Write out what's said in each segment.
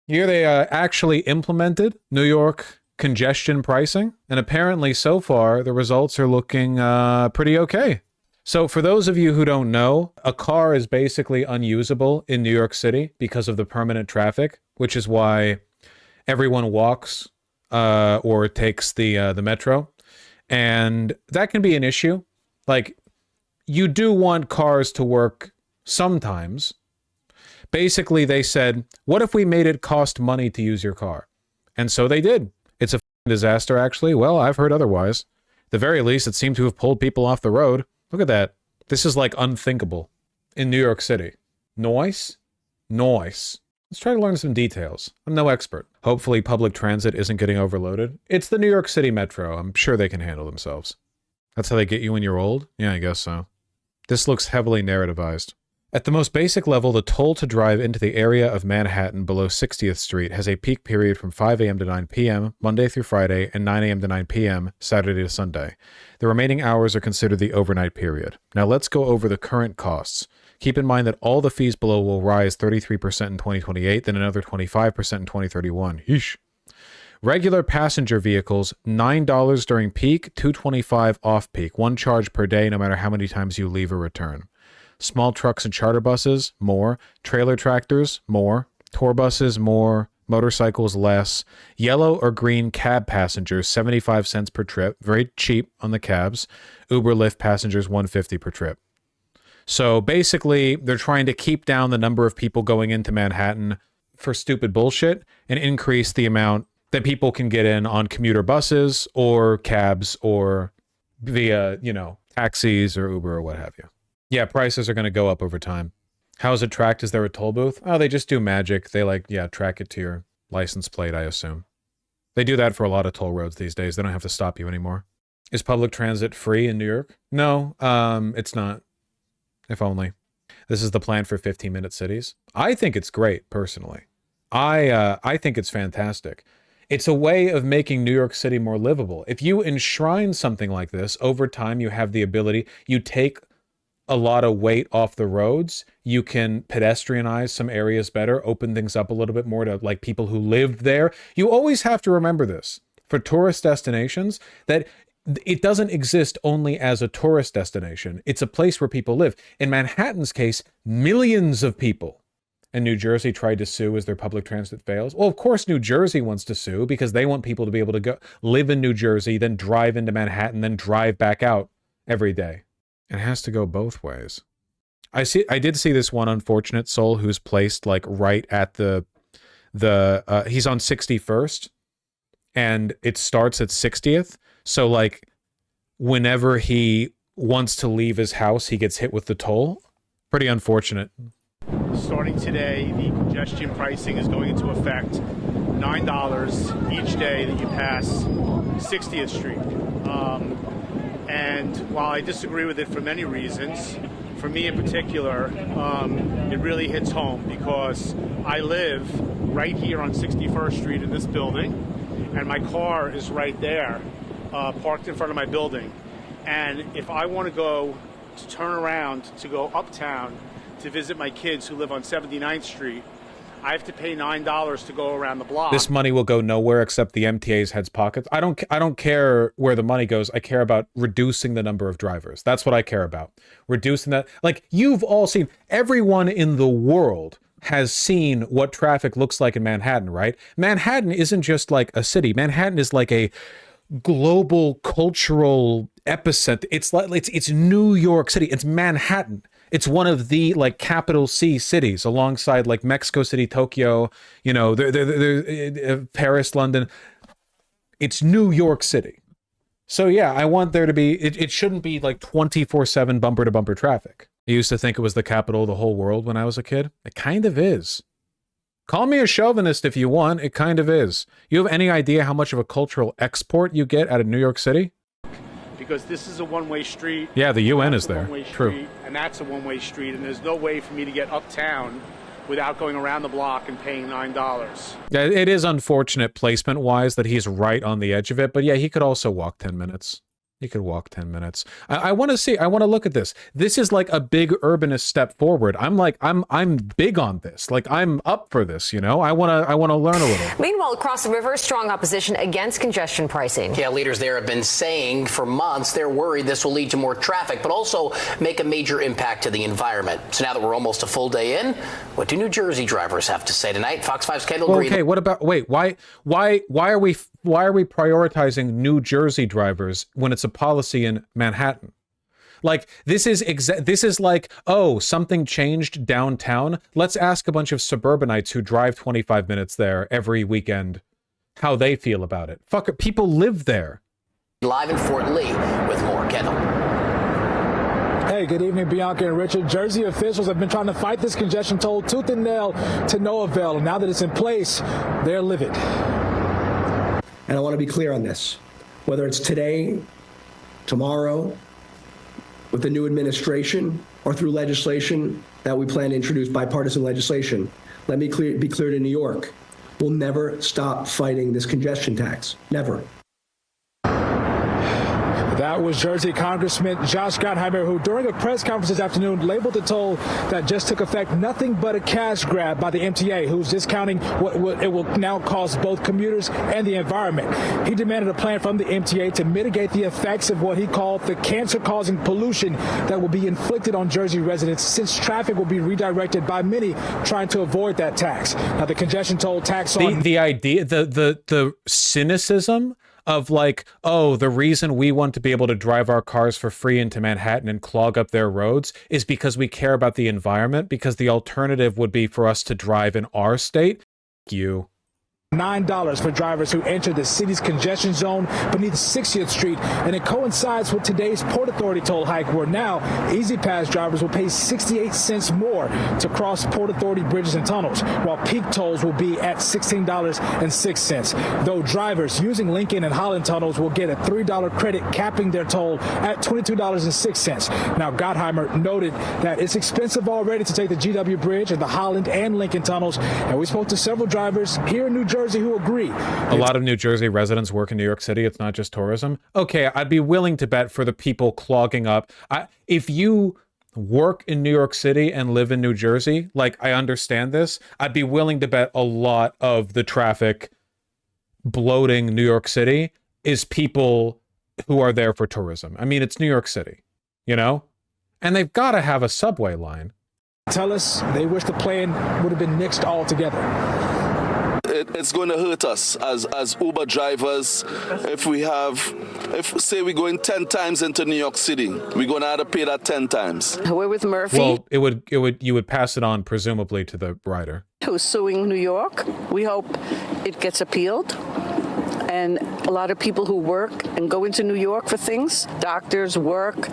Here they actually implemented New York congestion pricing, and apparently so far the results are looking pretty okay. So for those of you who don't know, a car is basically unusable in New York City because of the permanent traffic, which is why everyone walks or takes the metro. And that can be an issue. Like, you do want cars to work sometimes. Basically, they said, what if we made it cost money to use your car? And so they did. It's a disaster, actually. Well, I've heard otherwise. At the very least, it seemed to have pulled people off the road. Look at that. This is like unthinkable in New York City. Noise? Noise. Let's try to learn some details. I'm no expert. Hopefully public transit isn't getting overloaded. It's the New York City Metro. I'm sure they can handle themselves. That's how they get you when you're old? Yeah, I guess so. This looks heavily narrativized. At the most basic level, the toll to drive into the area of Manhattan below 60th Street has a peak period from 5 a.m. to 9 p.m., Monday through Friday, and 9 a.m. to 9 p.m., Saturday to Sunday. The remaining hours are considered the overnight period. Now let's go over the current costs. Keep in mind that all the fees below will rise 33% in 2028, then another 25% in 2031. Yeesh. Regular passenger vehicles, $9 during peak, $2.25 off-peak, one charge per day no matter how many times you leave or return. Small trucks and charter buses, more. Trailer tractors, more. Tour buses, more. Motorcycles, less. Yellow or green cab passengers, 75 cents per trip. Very cheap on the cabs. Uber Lyft passengers, 150 per trip. So basically, they're trying to keep down the number of people going into Manhattan for stupid bullshit and increase the amount that people can get in on commuter buses or cabs or via, taxis or Uber or what have you. Yeah, prices are going to go up over time. How is it tracked? Is there a toll booth? Oh, they just do magic. They track it to your license plate, I assume. They do that for a lot of toll roads these days. They don't have to stop you anymore. Is public transit free in New York? No, it's not. If only. This is the plan for 15-minute cities. I think it's great, personally. I think it's fantastic. It's a way of making New York City more livable. If you enshrine something like this, over time you have the ability, you take a lot of weight off the roads. You can pedestrianize some areas better, open things up a little bit more to like people who live there. You always have to remember this for tourist destinations, that it doesn't exist only as a tourist destination. It's a place where people live. In Manhattan's case, millions of people. And New Jersey tried to sue as their public transit fails. Well, of course, New Jersey wants to sue because they want people to be able to go live in New Jersey, then drive into Manhattan, then drive back out every day. It has to go both ways. I did see this one unfortunate soul who's placed like right at he's on 61st and it starts at 60th. So like whenever he wants to leave his house, he gets hit with the toll. Pretty unfortunate. Starting today, the congestion pricing is going into effect. $9 each day that you pass 60th Street. And while I disagree with it for many reasons, for me in particular, it really hits home because I live right here on 61st Street in this building, and my car is right there, parked in front of my building. And if I want to turn around to go uptown to visit my kids who live on 79th Street, I have to pay $9 to go around the block. This money will go nowhere except the MTA's heads pockets. I don't care where the money goes. I care about reducing the number of drivers. That's what I care about. Reducing that. Like, you've all seen, everyone in the world has seen what traffic looks like in Manhattan, right? Manhattan isn't just like a city. Manhattan is like a global cultural epicenter. It's New York City. It's Manhattan. It's one of the like capital C cities alongside like Mexico City, Tokyo, Paris, London. It's New York City. So yeah, I want there to be, it shouldn't be like 24/7 bumper to bumper traffic. I used to think it was the capital of the whole world when I was a kid. It kind of is. Call me a chauvinist if you want. It kind of is. You have any idea how much of a cultural export you get out of New York City? Because this is a one-way street. Yeah, the UN is there. True. And that's a one-way street, and there's no way for me to get uptown without going around the block and paying $9. Yeah, it is unfortunate placement-wise that he's right on the edge of it, but yeah, he could also walk 10 minutes. You could walk 10 minutes. I want to look at this. This is like a big urbanist step forward. I'm big on this. Like, I'm up for this, you know? I want to learn a little. Meanwhile, across the river, strong opposition against congestion pricing. Yeah, leaders there have been saying for months they're worried this will lead to more traffic, but also make a major impact to the environment. So now that we're almost a full day in, what do New Jersey drivers have to say tonight? Fox 5's Kendall Green. Okay, what about, wait, why are we prioritizing New Jersey drivers when it's a policy in Manhattan? Like, this is like, oh, something changed downtown. Let's ask a bunch of suburbanites who drive 25 minutes there every weekend how they feel about it. Fuck it, people live there. Live in Fort Lee with more. Kendall. Hey, good evening, Bianca and Richard. Jersey officials have been trying to fight this congestion toll tooth and nail to no avail. And now that it's in place, they're livid. And I want to be clear on this. Whether it's today, tomorrow, with the new administration, or through legislation that we plan to introduce, bipartisan legislation, let me be clear to New York. We'll never stop fighting this congestion tax. Never. That was Jersey Congressman Josh Gottheimer, who during a press conference this afternoon labeled the toll that just took effect nothing but a cash grab by the MTA, who's discounting what it will now cost both commuters and the environment. He demanded a plan from the MTA to mitigate the effects of what he called the cancer-causing pollution that will be inflicted on Jersey residents, since traffic will be redirected by many trying to avoid that tax. Now, the congestion toll tax on The idea, the cynicism of like, oh, the reason we want to be able to drive our cars for free into Manhattan and clog up their roads is because we care about the environment, because the alternative would be for us to drive in our state. You. $9 for drivers who enter the city's congestion zone beneath 60th Street, and it coincides with today's Port Authority toll hike, where now Easy Pass drivers will pay 68 cents more to cross Port Authority bridges and tunnels, while peak tolls will be at $16.06. Though drivers using Lincoln and Holland tunnels will get a $3 credit, capping their toll at $22.06. Now, Gottheimer noted that it's expensive already to take the GW Bridge and the Holland and Lincoln tunnels, and we spoke to several drivers here in New Jersey who agree. A lot of New Jersey residents work in New York City. It's not just tourism. Okay, I'd be willing to bet for the people clogging up. If you work in New York City and live in New Jersey, like, I understand this. I'd be willing to bet a lot of the traffic bloating New York City is people who are there for tourism. I mean, it's New York City, you know? And they've got to have a subway line. Tell us they wish the plan would have been nixed altogether. It's going to hurt us as Uber drivers if say we're going 10 times into New York City, we're going to have to pay that 10 times. We're with Murphy. Well, you would pass it on presumably to the rider who's suing New York. We hope it gets appealed. And a lot of people who work and go into New York for things, doctors, work,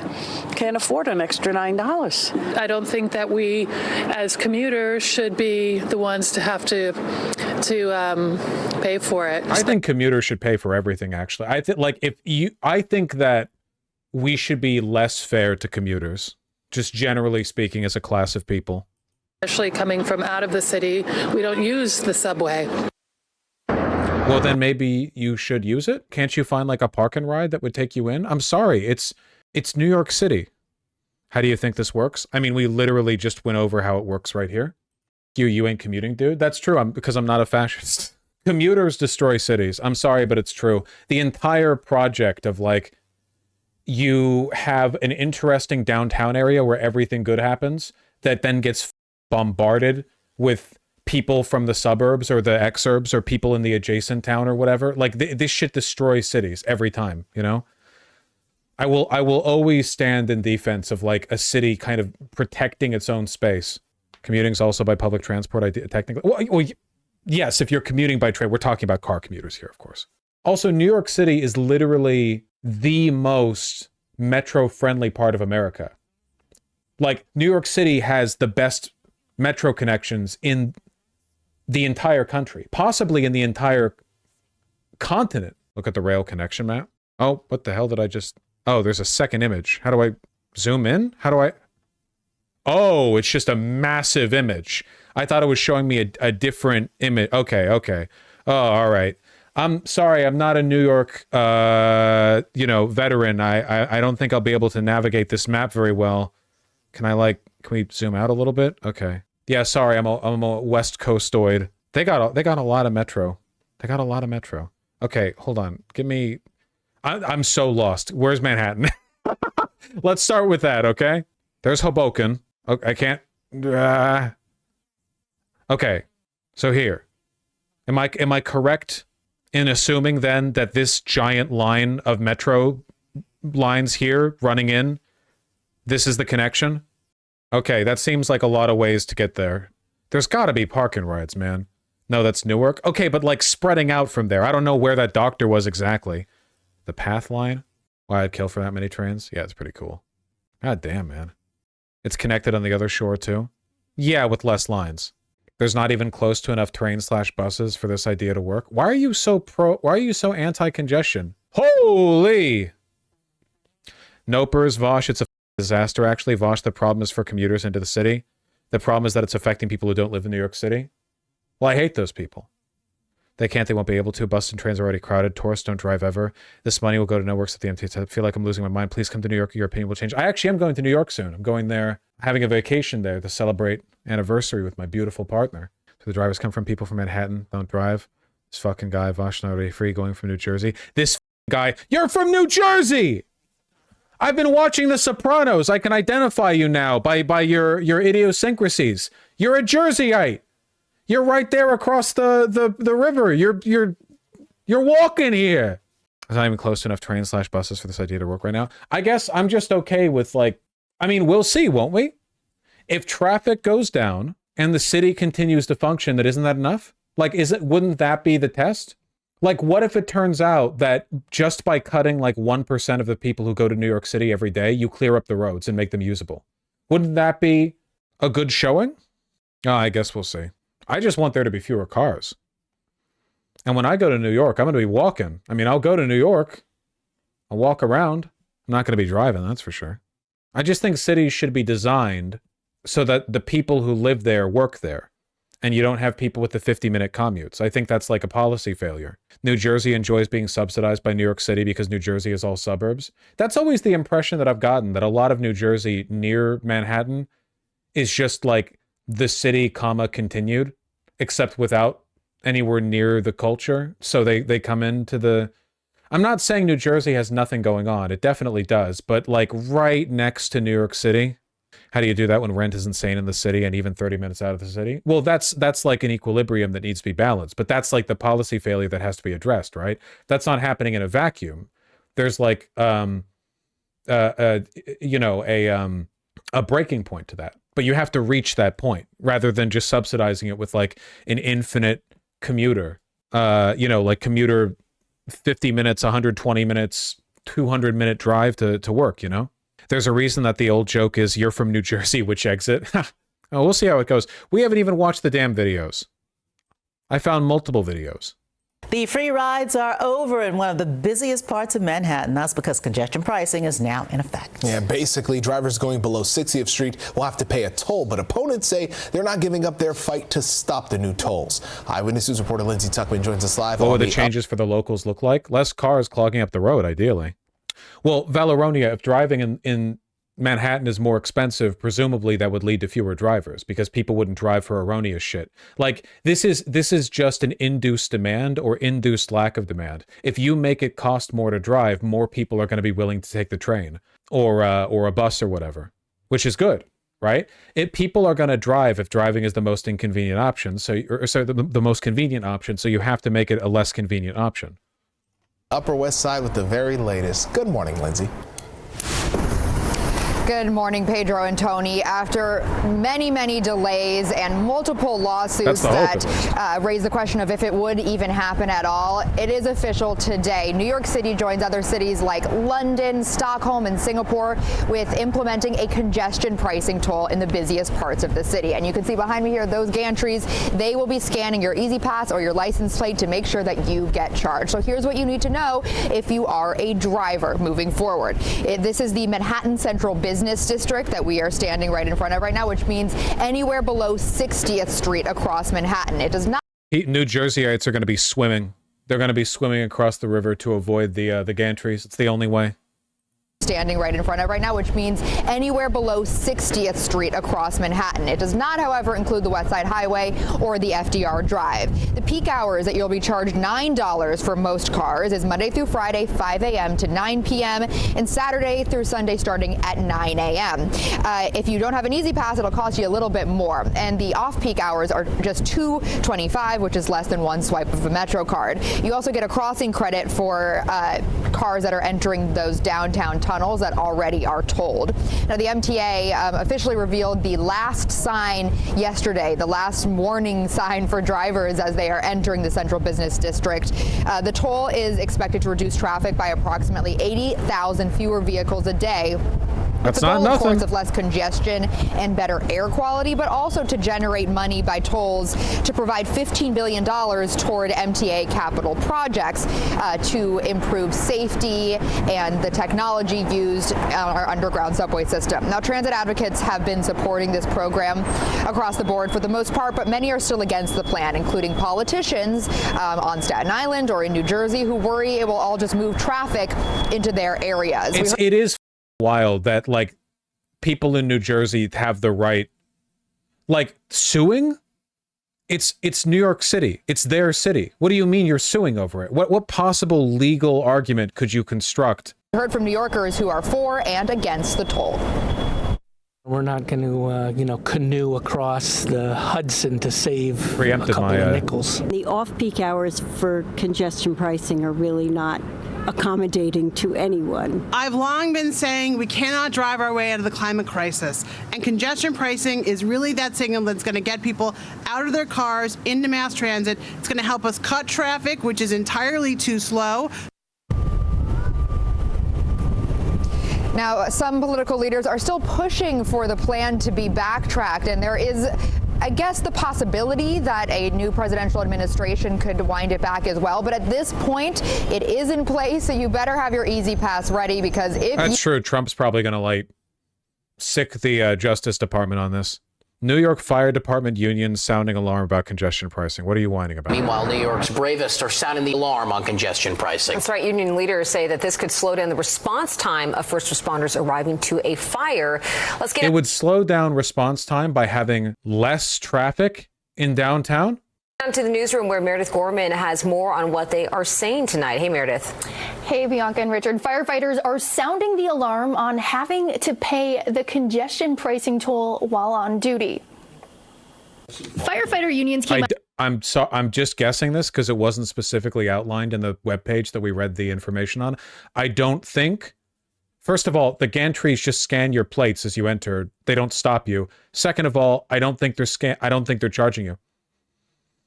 can't afford an extra $9. I don't think that we, as commuters, should be the ones to have to pay for it. I think commuters should pay for everything, actually. I think that we should be less fair to commuters, just generally speaking, as a class of people. Especially coming from out of the city, we don't use the subway. Well, then maybe you should use it. Can't you find like a park and ride that would take you in? I'm sorry, it's New York City. How do you think this works? I mean, we literally just went over how it works right here. You ain't commuting, dude. That's true. Because I'm not a fascist. Commuters destroy cities. I'm sorry, but it's true. The entire project of like, you have an interesting downtown area where everything good happens that then gets bombarded with people from the suburbs or the exurbs or people in the adjacent town or whatever. Like this shit destroys cities every time, you know? I will always stand in defense of like a city kind of protecting its own space. Commuting's also by public transport, technically. Well, yes, if you're commuting by train, we're talking about car commuters here, of course. Also, New York City is literally the most metro-friendly part of America. Like, New York City has the best metro connections in the entire country, possibly in the entire continent. Look at the rail connection map. Oh, what the hell did I just... Oh, there's a second image. How do I zoom in? How do I... Oh, it's just a massive image. I thought it was showing me a different image. Okay. Oh, all right. I'm sorry, I'm not a New York, veteran. I don't think I'll be able to navigate this map very well. Can we zoom out a little bit? Okay. Yeah, sorry, I'm a West Coastoid. They got a lot of metro. They got a lot of metro. Okay, hold on. I'm so lost. Where's Manhattan? Let's start with that, okay? There's Hoboken. Okay, I can't. Okay, so here. Am I correct in assuming then that this giant line of metro lines here running in, this is the connection? Okay, that seems like a lot of ways to get there. There's gotta be parking rides, man. No, that's Newark. Okay, but like spreading out from there. I don't know where that doctor was exactly. The path line? Why I'd kill for that many trains? Yeah, it's pretty cool. God damn, man. It's connected on the other shore too? Yeah, with less lines. There's not even close to enough trains/buses for this idea to work. Why are you so anti-congestion? Holy! Nopers, Vosh, it's a disaster actually. Vosh, the problem is for commuters into the city. The problem is that it's affecting people who don't live in New York City. Well, I hate those people. They won't be able to. Bus and trains are already crowded. Tourists don't drive ever. This money will go to no works at the MTA. I feel like I'm losing my mind. Please come to New York. Your opinion will change. I actually am going to New York soon. I'm going there, having a vacation there to celebrate anniversary with my beautiful partner. So the drivers come from people from Manhattan. Don't drive. This fucking guy, Vosh, not already free, going from New Jersey. This guy, you're from New Jersey! I've been watching The Sopranos. I can identify you now by your idiosyncrasies. You're a Jerseyite. You're right there across the river. You're walking here. There's not even close to enough trains/buses for this idea to work right now. I guess I'm just okay with we'll see, won't we? If traffic goes down and the city continues to function, isn't that enough? Wouldn't that be the test? What if it turns out that just by cutting 1% of the people who go to New York City every day, you clear up the roads and make them usable? Wouldn't that be a good showing? Oh, I guess we'll see. I just want there to be fewer cars. And when I go to New York, I'm going to be walking. I mean, I'll go to New York. I'll walk around. I'm not going to be driving, that's for sure. I just think cities should be designed so that the people who live there work there. And you don't have people with the 50-minute commutes. I think that's like a policy failure. New Jersey enjoys being subsidized by New York City because New Jersey is all suburbs. That's always the impression that I've gotten, that a lot of New Jersey near Manhattan is just like the city, continued, except without anywhere near the culture. So they come into the... I'm not saying New Jersey has nothing going on. It definitely does. But right next to New York City... How do you do that when rent is insane in the city and even 30 minutes out of the city? Well, that's like an equilibrium that needs to be balanced. But that's like the policy failure that has to be addressed, right? That's not happening in a vacuum. There's a breaking point to that. But you have to reach that point rather than just subsidizing it with an infinite commuter. Commuter 50 minutes, 120 minutes, 200-minute drive to work, There's a reason that the old joke is, you're from New Jersey, which exit? Oh, we'll see how it goes. We haven't even watched the damn videos. I found multiple videos. The free rides are over in one of the busiest parts of Manhattan. That's because congestion pricing is now in effect. Yeah, basically, drivers going below 60th Street will have to pay a toll, but opponents say they're not giving up their fight to stop the new tolls. Eyewitness News reporter Lindsay Tuckman joins us live. What would the changes for the locals look like? Less cars clogging up the road, ideally. Well, Valeronia, if driving in Manhattan is more expensive, presumably that would lead to fewer drivers because people wouldn't drive for erroneous shit. This is just an induced demand or induced lack of demand. If you make it cost more to drive, more people are going to be willing to take the train or a bus or whatever, which is good, right? People are going to drive if driving is the most inconvenient option. The most convenient option. So you have to make it a less convenient option. Upper West Side with the very latest. Good morning, Lindsay. Good morning, Pedro and Tony. After many delays and multiple lawsuits that raise the question of if it would even happen at all, it is official today. New York City joins other cities like London, Stockholm, and Singapore with implementing a congestion pricing toll in the busiest parts of the city. And you can see behind me here, those gantries, they will be scanning your Easy Pass or your license plate to make sure that you get charged. So here's what you need to know if you are a driver moving forward. This is the Manhattan Central Business District that we are standing right in front of right now, which means anywhere below 60th Street across Manhattan. It does not... New Jerseyites are going to be swimming. They're going to be swimming across the river to avoid the gantries. It's the only way. Standing right in front of right now, which means anywhere below 60th Street across Manhattan. It does not, however, include the West Side Highway or the FDR Drive. The peak hours that you'll be charged $9 for most cars is Monday through Friday, 5 a.m. to 9 p.m. and Saturday through Sunday starting at 9 a.m. If you don't have an Easy Pass, it'll cost you a little bit more. And the off-peak hours are just $2.25, which is less than one swipe of a Metro card. You also get a crossing credit for cars that are entering those downtown tunnels that already are tolled. Now, the MTA officially revealed the last sign yesterday, the last warning sign for drivers as they are entering the Central Business District. The toll is expected to reduce traffic by approximately 80,000 fewer vehicles a day. That's the goal, not of course, nothing. of less congestion and better air quality, but also to generate money by tolls to provide $15 billion toward MTA capital projects to improve safety and the technology used on our underground subway system. Now, transit advocates have been supporting this program across the board for the most part, but many are still against the plan, including politicians on Staten Island or in New Jersey who worry it will all just move traffic into their areas. It is wild that like people in New Jersey have the right, like, suing. It's New York City. It's their city. What do you mean you're suing over it? What possible legal argument could you construct? We heard from New Yorkers who are for and against the toll. We're not going to, canoe across the Hudson to save Preempted a couple my, of nickels. The off-peak hours for congestion pricing are really not accommodating to anyone. I've long been saying we cannot drive our way out of the climate crisis, and congestion pricing is really that signal that's going to get people out of their cars into mass transit. It's going to help us cut traffic, which is entirely too slow. Now, some political leaders are still pushing for the plan to be backtracked, and there is, I guess, the possibility that a new presidential administration could wind it back as well. But at this point, it is in place, so you better have your Easy Pass ready, because if That's true. Trump's probably going to, like, sick the Justice Department on this. New York Fire Department unions sounding alarm about congestion pricing. What are you whining about? Meanwhile, New York's bravest are sounding the alarm on congestion pricing. That's right. Union leaders say that this could slow down the response time of first responders arriving to a fire. Let's get It would slow down response time by having less traffic in downtown? down to the newsroom where Meredith Gorman has more on what they are saying tonight. Hey, Meredith. Hey, Bianca and Richard. Firefighters are sounding the alarm on having to pay the congestion pricing toll while on duty. Firefighter unions came out. I'm just guessing this because it wasn't specifically outlined in the webpage that we read the information on. I don't think, first of all, the gantries just scan your plates as you enter. They don't stop you. Second of all, I don't think they're charging you.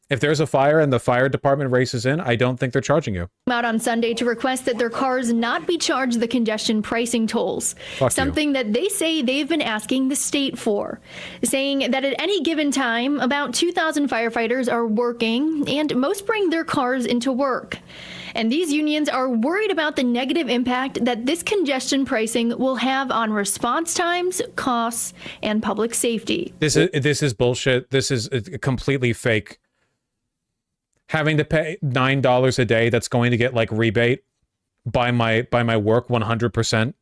If there's a fire and the fire department races in, I don't think they're charging you. Out on Sunday to request that their cars not be charged the congestion pricing tolls. Something that they say they've been asking the state for, saying that at any given time, about 2,000 firefighters are working and most bring their cars into work. And these unions are worried about the negative impact that this congestion pricing will have on response times, costs, and public safety. This is bullshit. This is completely fake. Having to pay $9 a day that's going to get like rebate by my work 100%.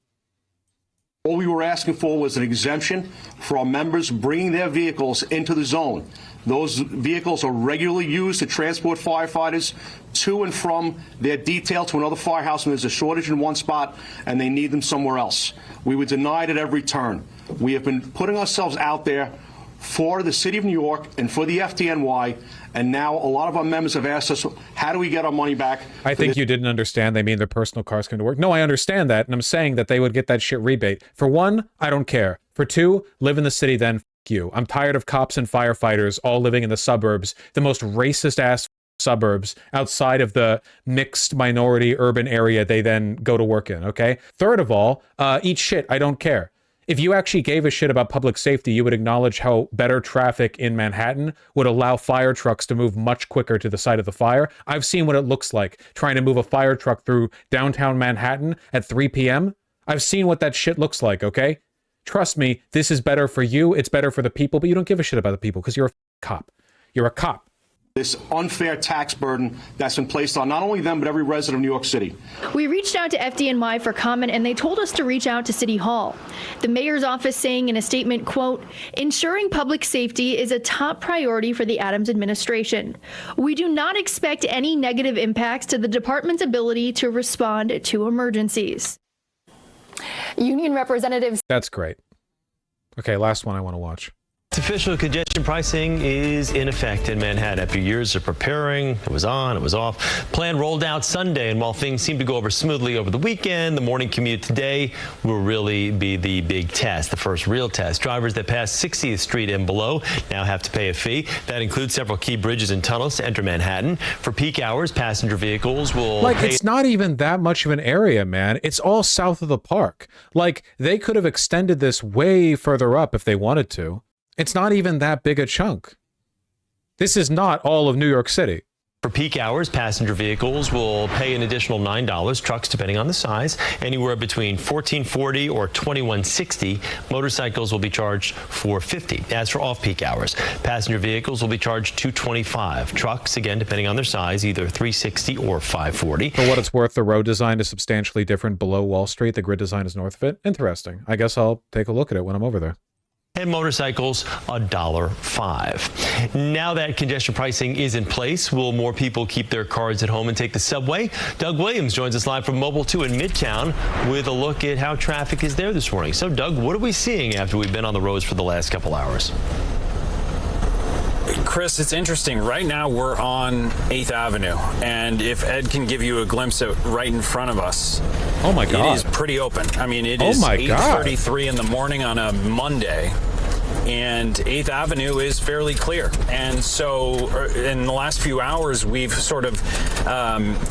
All we were asking for was an exemption for our members bringing their vehicles into the zone. Those vehicles are regularly used to transport firefighters to and from their detail to another firehouse when there's a shortage in one spot and they need them somewhere else. We were denied at every turn. We have been putting ourselves out there for the city of New York and for the FDNY, and now a lot of our members have asked us, how do we get our money back? I think you didn't understand. They mean their personal cars come to work. No, I understand that, and I'm saying that they would get that shit rebate. For one, I don't care. For two, live in the city, then f you. I'm tired of cops and firefighters all living in the suburbs, the most racist-ass suburbs outside of the mixed minority urban area they then go to work in, okay? Third of all, eat shit, I don't care. If you actually gave a shit about public safety, you would acknowledge how better traffic in Manhattan would allow fire trucks to move much quicker to the site of the fire. I've seen what it looks like trying to move a fire truck through downtown Manhattan at 3 p.m. I've seen what that shit looks like, okay? Trust me, this is better for you, it's better for the people, but you don't give a shit about the people because you're a cop. You're a cop. this unfair tax burden that's been placed on not only them, but every resident of New York City. We reached out to FDNY for comment, and they told us to reach out to City Hall. The mayor's office saying in a statement, quote, ensuring public safety is a top priority for the Adams administration. We do not expect any negative impacts to the department's ability to respond to emergencies. Union representatives. That's great. Okay, last one I want to watch. Official congestion pricing is in effect in Manhattan after years of preparing. It was on, it was off. Plan rolled out Sunday, and while things seemed to go over smoothly over the weekend, the morning commute today will really be the big test, the first real test. Drivers that pass 60th Street and below now have to pay a fee. That includes several key bridges and tunnels to enter Manhattan. For peak hours, passenger vehicles will pay. It's not even that much of an area, man. It's all south of the park. Like, they could have extended this way further up if they wanted to. It's not even that big a chunk. This is not all of New York City. For peak hours, passenger vehicles will pay an additional $9. Trucks, depending on the size, anywhere between $14.40 or $21.60. Motorcycles will be charged $4.50. As for off-peak hours, passenger vehicles will be charged $2.25. Trucks, again, depending on their size, either $3.60 or $5.40. For what it's worth, the road design is substantially different below Wall Street. The grid design is north of it. Interesting. I guess I'll take a look at it when I'm over there. And motorcycles, $1.05. Now that congestion pricing is in place, will more people keep their cars at home and take the subway? Doug Williams joins us live from Mobile 2 in Midtown with a look at how traffic is there this morning. So, Doug, what are we seeing after we've been on the roads for the last couple hours? Chris, it's interesting. Right now we're on 8th Avenue, and if Ed can give you a glimpse of right in front of us, oh my God, it is pretty open. I mean, it is 8:33 in the morning on a Monday, and 8th Avenue is fairly clear. And so in the last few hours, we've sort of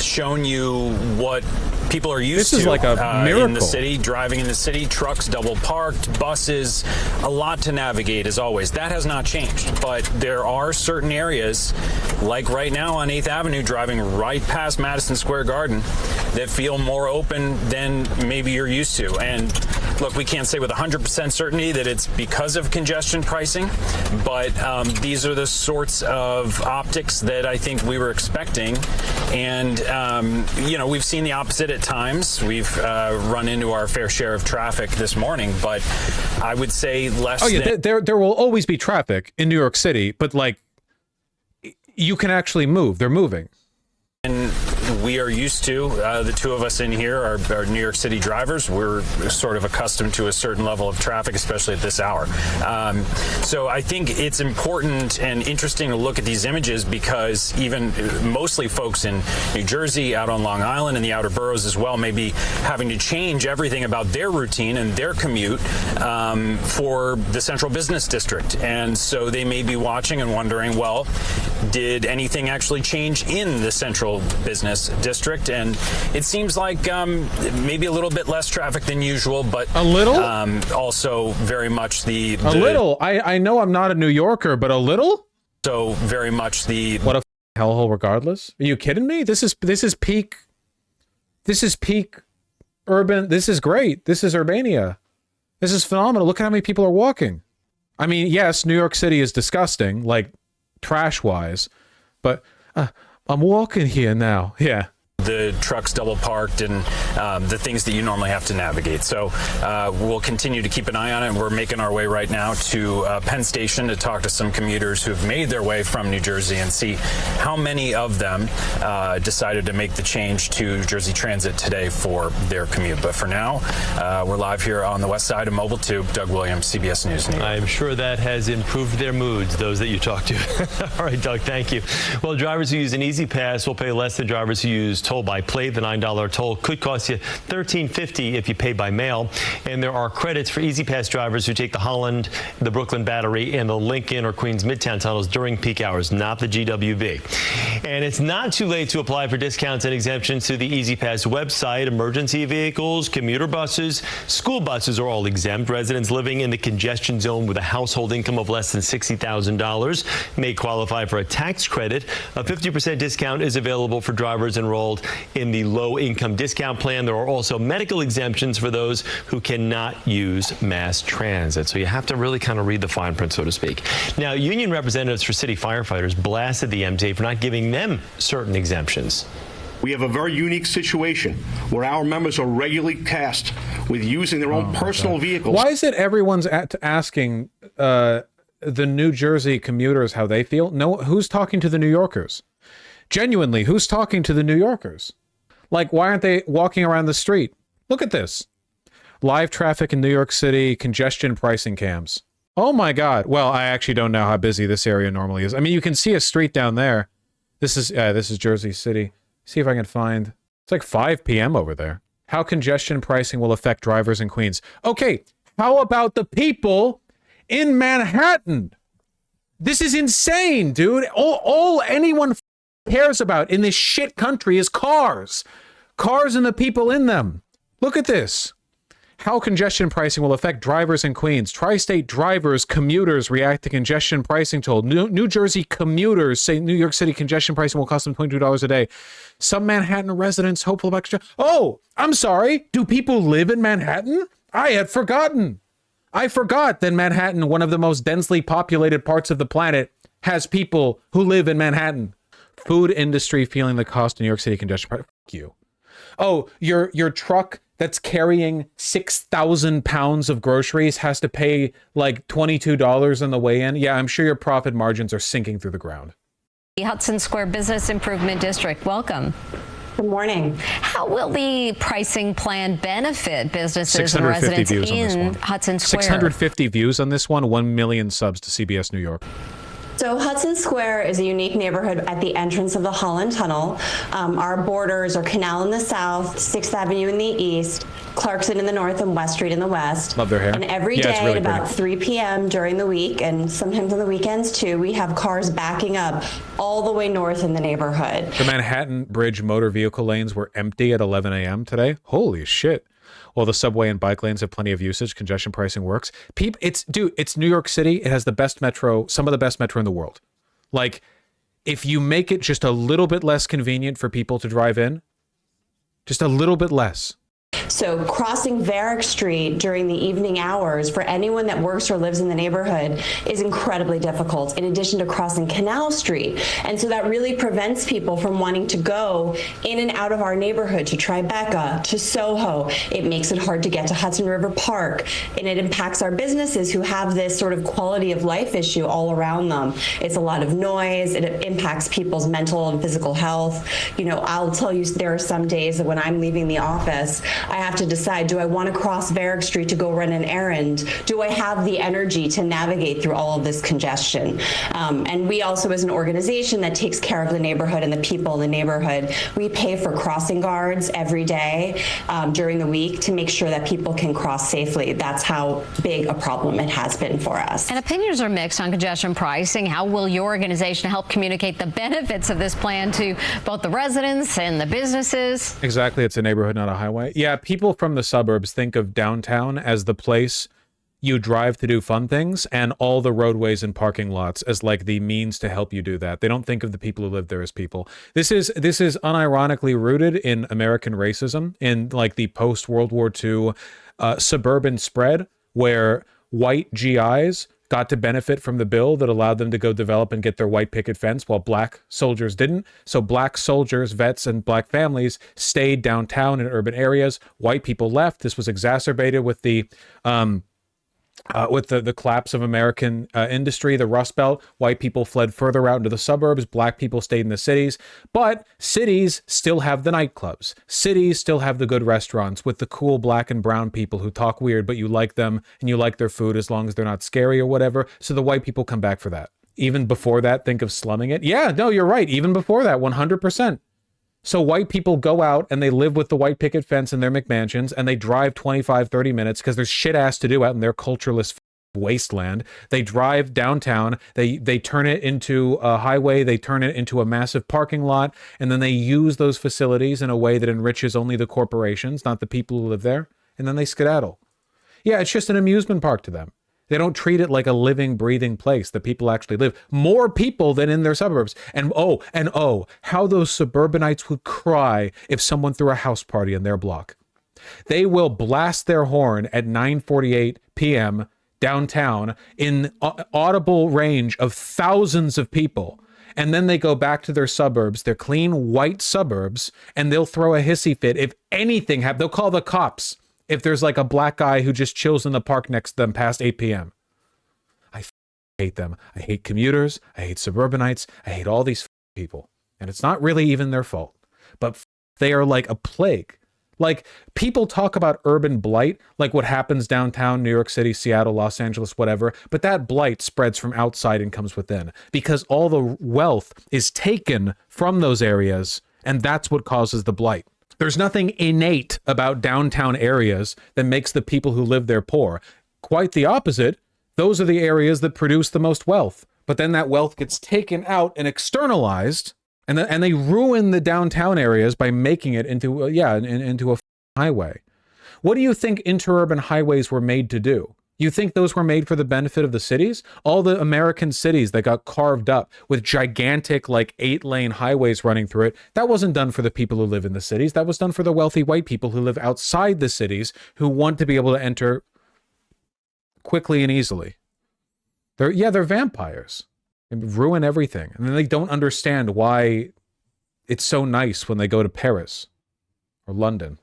shown you what people are used to. This is like a miracle. In the city, driving in the city, trucks double parked, buses, a lot to navigate as always. That has not changed, but there are certain areas, like right now on 8th Avenue, driving right past Madison Square Garden, that feel more open than maybe you're used to. And look, we can't say with 100% certainty that it's because of congestion pricing, but these are the sorts of optics that I think we were expecting. And, you know, we've seen the opposite at times. We've run into our fair share of traffic this morning, but I would say less. Oh yeah, than there will always be traffic in New York City, but like, you can actually move. They're moving. And we are used to, the two of us in here are New York City drivers. We're sort of accustomed to a certain level of traffic, especially at this hour. So I think it's important and interesting to look at these images because even mostly folks in New Jersey, out on Long Island, and the outer boroughs as well, may be having to change everything about their routine and their commute for the central business district. And so they may be watching and wondering, well, did anything actually change in the central business district? And it seems like maybe a little bit less traffic than usual, but a little. Also very much the little. I know I'm not a New Yorker, but a little. So very much the what a hellhole. Regardless, are you kidding me? This is peak. This is peak urban. This is great. This is Urbania. This is phenomenal. Look at how many people are walking. I mean, yes, New York City is disgusting, like trash wise, but I'm walking here now. Yeah. The trucks double parked and the things that you normally have to navigate. So we'll continue to keep an eye on it. We're making our way right now to Penn Station to talk to some commuters who've made their way from New Jersey and see how many of them decided to make the change to Jersey Transit today for their commute. But for now, we're live here on the west side of Mobile 2. Doug Williams, CBS News. New York. I'm sure that has improved their moods, those that you talk to. All right, Doug, thank you. Well, drivers who use an Easy Pass will pay less than drivers who use toll by plate. The $9 toll could cost you $13.50 if you pay by mail. And there are credits for Easy Pass drivers who take the Holland, the Brooklyn Battery, and the Lincoln or Queens Midtown tunnels during peak hours, not the GWB. And it's not too late to apply for discounts and exemptions through the Easy Pass website. Emergency vehicles, commuter buses, school buses are all exempt. Residents living in the congestion zone with a household income of less than $60,000 may qualify for a tax credit. A 50% discount is available for drivers enrolled enrolled in the low-income discount plan. There are also medical exemptions for those who cannot use mass transit. So you have to really kind of read the fine print, so to speak. Now, union representatives for city firefighters blasted the MTA for not giving them certain exemptions. We have a very unique situation where our members are regularly tasked with using their own personal vehicles. Why is it everyone's asking the New Jersey commuters how they feel? No, who's talking to the New Yorkers? Genuinely, who's talking to the New Yorkers? Like, why aren't they walking around the street? Look at this. Live traffic in New York City, congestion pricing cams. Oh my God. Well, I actually don't know how busy this area normally is. I mean, you can see a street down there. This is Jersey City. See if I can find, it's like 5 p.m. over there. How congestion pricing will affect drivers in Queens. Okay, how about the people in Manhattan? This is insane, dude. All anyone cares about in this shit country is cars. Cars and the people in them. Look at this. How congestion pricing will affect drivers in Queens. Tri-state drivers, commuters react to congestion pricing toll. New Jersey commuters say New York City congestion pricing will cost them $22 a day. Some Manhattan residents hopeful about congestion. Oh, I'm sorry. Do people live in Manhattan? I had forgotten. I forgot that Manhattan, one of the most densely populated parts of the planet, has people who live in Manhattan. Food industry feeling the cost of New York City congestion pricing. Fuck you. Oh, your truck that's carrying 6,000 pounds of groceries has to pay like $22 on the way in. Yeah, I'm sure your profit margins are sinking through the ground. The Hudson Square Business Improvement District, welcome. Good morning. How will the pricing plan benefit businesses and residents in Hudson Square? 650 views on this one, 1 million subs to CBS New York. So Hudson Square is a unique neighborhood at the entrance of the Holland Tunnel. Our borders are Canal in the south, 6th Avenue in the east, Clarkson in the north, and West Street in the west. Love their hair. And every day really at about pretty. 3 p.m. during the week, and sometimes on the weekends too, we have cars backing up all the way north in the neighborhood. The Manhattan Bridge motor vehicle lanes were empty at 11 a.m. today. Holy shit. While the subway and bike lanes have plenty of usage, congestion pricing works. It's New York City. It has the best metro, some of the best metro in the world. Like, if you make it just a little bit less convenient for people to drive in, just a little bit less. So crossing Varick Street during the evening hours for anyone that works or lives in the neighborhood is incredibly difficult, in addition to crossing Canal Street. And so that really prevents people from wanting to go in and out of our neighborhood to Tribeca, to Soho. It makes it hard to get to Hudson River Park, and it impacts our businesses who have this sort of quality of life issue all around them. It's a lot of noise. It impacts people's mental and physical health. You know, I'll tell you, there are some days that when I'm leaving the office, I have to decide, do I want to cross Varick Street to go run an errand? Do I have the energy to navigate through all of this congestion? And we also, as an organization that takes care of the neighborhood and the people in the neighborhood, we pay for crossing guards every day during the week to make sure that people can cross safely. That's how big a problem it has been for us. And opinions are mixed on congestion pricing. How will your organization help communicate the benefits of this plan to both the residents and the businesses? Exactly. It's a neighborhood, not a highway. Yeah, people from the suburbs think of downtown as the place you drive to do fun things, and all the roadways and parking lots as like the means to help you do that. They don't think of the people who live there as people. This is unironically rooted in American racism, in like the post World War II suburban spread, where white GIs got to benefit from the bill that allowed them to go develop and get their white picket fence while black soldiers didn't. So black soldiers, vets, and black families stayed downtown in urban areas. White people left. This was exacerbated with the collapse of American industry, the Rust Belt. White people fled further out into the suburbs. Black people stayed in the cities. But cities still have the nightclubs. Cities still have the good restaurants with the cool black and brown people who talk weird, but you like them and you like their food as long as they're not scary or whatever. So the white people come back for that. Even before that, think of slumming it. Yeah, no, you're right. Even before that, 100%. So white people go out and they live with the white picket fence in their McMansions, and they drive 25, 30 minutes because there's shit ass to do out in their cultureless wasteland. They drive downtown, they turn it into a highway, they turn it into a massive parking lot, and then they use those facilities in a way that enriches only the corporations, not the people who live there, and then they skedaddle. Yeah, it's just an amusement park to them. They don't treat it like a living, breathing place that people actually live. More people than in their suburbs. And how those suburbanites would cry if someone threw a house party in their block. They will blast their horn at 9:48 p.m. downtown in audible range of thousands of people. And then they go back to their suburbs, their clean white suburbs, and they'll throw a hissy fit. If anything happens, they'll call the cops if there's like a black guy who just chills in the park next to them past 8 p.m. I hate them. I hate commuters. I hate suburbanites. I hate all these people. And it's not really even their fault. But they are like a plague. Like, people talk about urban blight, like what happens downtown, New York City, Seattle, Los Angeles, whatever. But that blight spreads from outside and comes within because all the wealth is taken from those areas. And that's what causes the blight. There's nothing innate about downtown areas that makes the people who live there poor. Quite the opposite. Those are the areas that produce the most wealth. But then that wealth gets taken out and externalized, and they ruin the downtown areas by making it into a highway. What do you think interurban highways were made to do? You think those were made for the benefit of the cities? All the American cities that got carved up with gigantic, like 8-lane highways running through it, that wasn't done for the people who live in the cities. That was done for the wealthy white people who live outside the cities who want to be able to enter quickly and easily. They're vampires. They ruin everything. And then they don't understand why it's so nice when they go to Paris or London.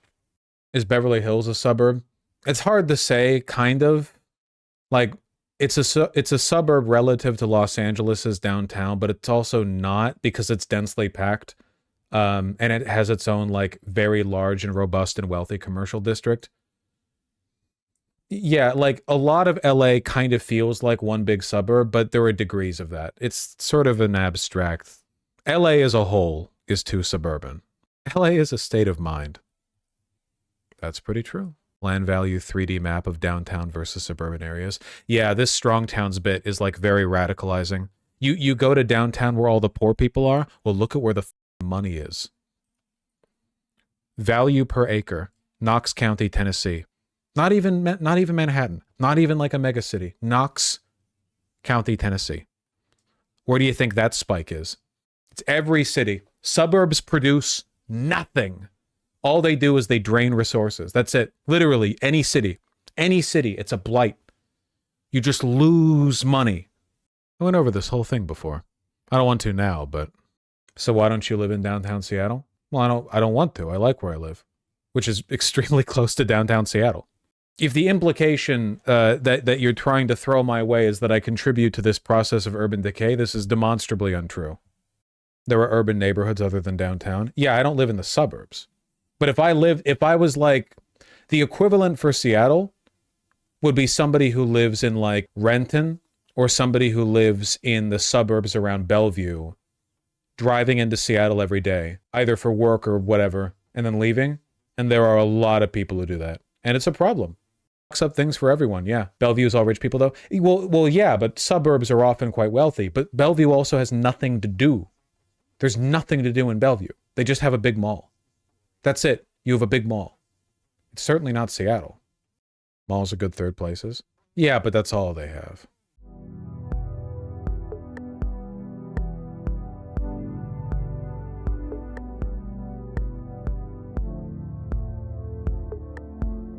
Is Beverly Hills a suburb? It's hard to say, kind of. Like, it's a suburb relative to Los Angeles's downtown, but it's also not because it's densely packed. And it has its own, like, very large and robust and wealthy commercial district. Yeah, like, a lot of LA kind of feels like one big suburb, but there are degrees of that. It's sort of an abstract. LA as a whole is too suburban. LA is a state of mind. That's pretty true. Land value 3D map of downtown versus suburban areas. Yeah, this strong towns bit is like very radicalizing. You go to downtown where all the poor people are, well, look at where the money is. Value per acre, Knox County, Tennessee. Not even Manhattan. Not even like a mega city. Knox County, Tennessee. Where do you think that spike is? It's every city. Suburbs produce nothing. All they do is they drain resources. That's it. Literally, any city, it's a blight. You just lose money. I went over this whole thing before. I don't want to now, but... So why don't you live in downtown Seattle? Well, I don't want to. I like where I live, which is extremely close to downtown Seattle. If the implication that you're trying to throw my way is that I contribute to this process of urban decay, this is demonstrably untrue. There are urban neighborhoods other than downtown. Yeah, I don't live in the suburbs. But if I was like, the equivalent for Seattle would be somebody who lives in like Renton or somebody who lives in the suburbs around Bellevue, driving into Seattle every day, either for work or whatever, and then leaving. And there are a lot of people who do that. And it's a problem. Fucks up things for everyone, yeah. Bellevue's all rich people though. Well, yeah, but suburbs are often quite wealthy. But Bellevue also has nothing to do. There's nothing to do in Bellevue. They just have a big mall. That's it. You have a big mall. It's certainly not Seattle. Malls are good third places. Yeah, but that's all they have.